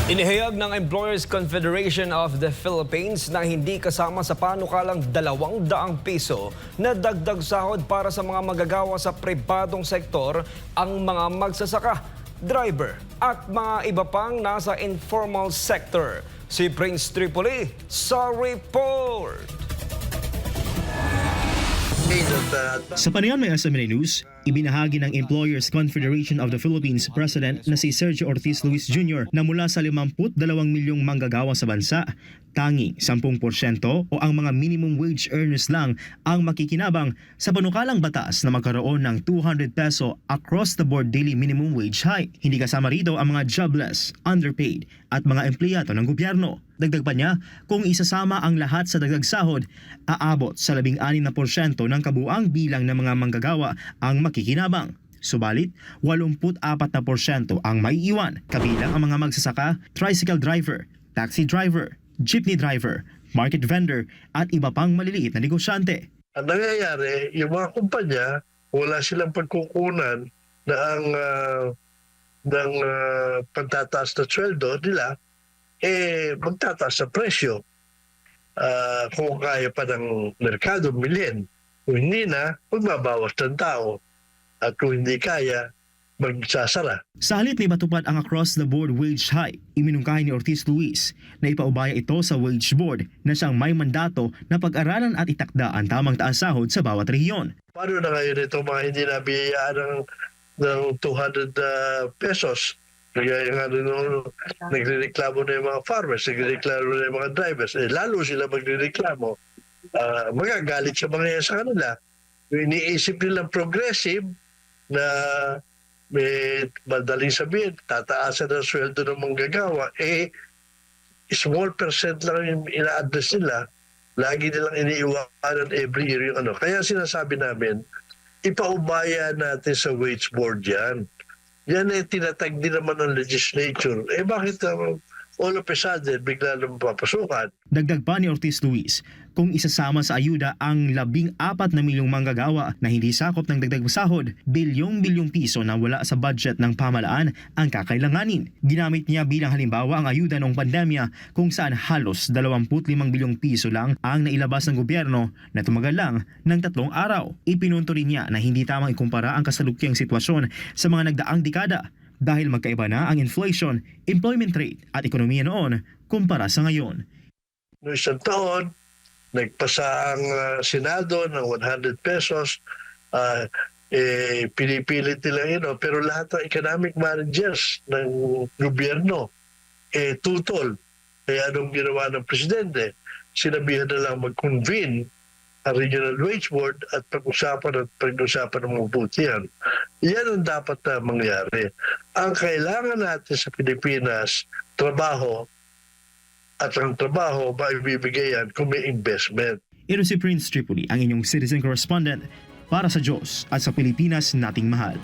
Inihayag ng Employers Confederation of the Philippines na hindi kasama sa panukalang 200 piso na dagdag sahod para sa mga magagawa sa pribadong sektor ang mga magsasaka, driver at mga iba pang nasa informal sector. Si Prince Tripoli sa report. Sa panayam ng SMNA News, ibinahagi ng Employers Confederation of the Philippines President na si Sergio Ortiz Luis Jr. na mula sa 52 milyong manggagawa sa bansa, tanging 10% o ang mga minimum wage earners lang ang makikinabang sa panukalang batas na magkaroon ng 200 peso across the board daily minimum wage hike. Hindi kasama rito ang mga jobless, underpaid at mga empleyado ng gobyerno. Dagdag pa niya, kung isasama ang lahat sa dagdag sahod, aabot sa 16% ng kabuang bilang ng mga manggagawa ang makikinabang. Subalit, 84% ang maiiwan, kabilang ang mga magsasaka, tricycle driver, taxi driver, jeepney driver, market vendor at iba pang maliliit na negosyante. Ang nangyayari, yung mga kumpanya, wala silang pagkukunan na ng pagtataas na sweldo nila, magtataas sa presyo. Kung kaya pa ng merkado, bilhin. Kung hindi na, magbabawas ng tao. At kung hindi kaya, magsasara. Sa halip na ibatupad ang across-the-board wage hike, iminungkahi ni Ortiz Luis na ipaubaya ito sa wage board na siyang may mandato na pag-aralan at itakda ang tamang taas sahod sa bawat rehiyon. Paano na ngayon itong mga hindi nabiyayaan ng 200 pesos? Kaya nga nagrereklamo na yung mga farmers, nagrereklamo na yung mga drivers. Lalo sila magrereklamo. Magagalit sa mga yan sa kanila. Iniisip nilang progressive na may madaling sabihin, tataasan ang sweldo ng manggagawa. Small percent lang yung ina-address nila. Lagi nilang iniiwanan every year yung ano. Kaya sinasabi namin, ipaubaya natin sa wage board yan. Yan tinatag din naman ng legislature. Bakit all of a sudden bigla na mapapasukan? Dagdag pa ni Ortiz Luis, kung isasama sa ayuda ang 14 na milyong manggagawa na hindi sakop ng dagdag sahod, bilyong piso na wala sa budget ng pamahalaan ang kakailanganin. Ginamit niya bilang halimbawa ang ayuda noong pandemya kung saan halos 25 bilyong piso lang ang nailabas ng gobyerno na tumagal lang ng 3 araw. Ipinunto rin niya na hindi tamang ikumpara ang kasalukuyang sitwasyon sa mga nagdaang dekada dahil magkaiba na ang inflation, employment rate at ekonomiya noon kumpara sa ngayon. Noong isang taon, nagpasa ang Senado ng 100 pesos. Pinipilit nila pero lahat ng economic managers ng gobyerno tutol. Kaya anong ginawa ng presidente? Sinabihan na lang mag-convene ang Regional Wage Board at pag-usapan ng mabuti yan. Yan ang dapat na mangyari. Ang kailangan natin sa Pilipinas, trabaho, at ang trabaho maibibigay yan kung may investment. Ito si Prince Tripoli, ang inyong citizen correspondent para sa Diyos at sa Pilipinas nating mahal.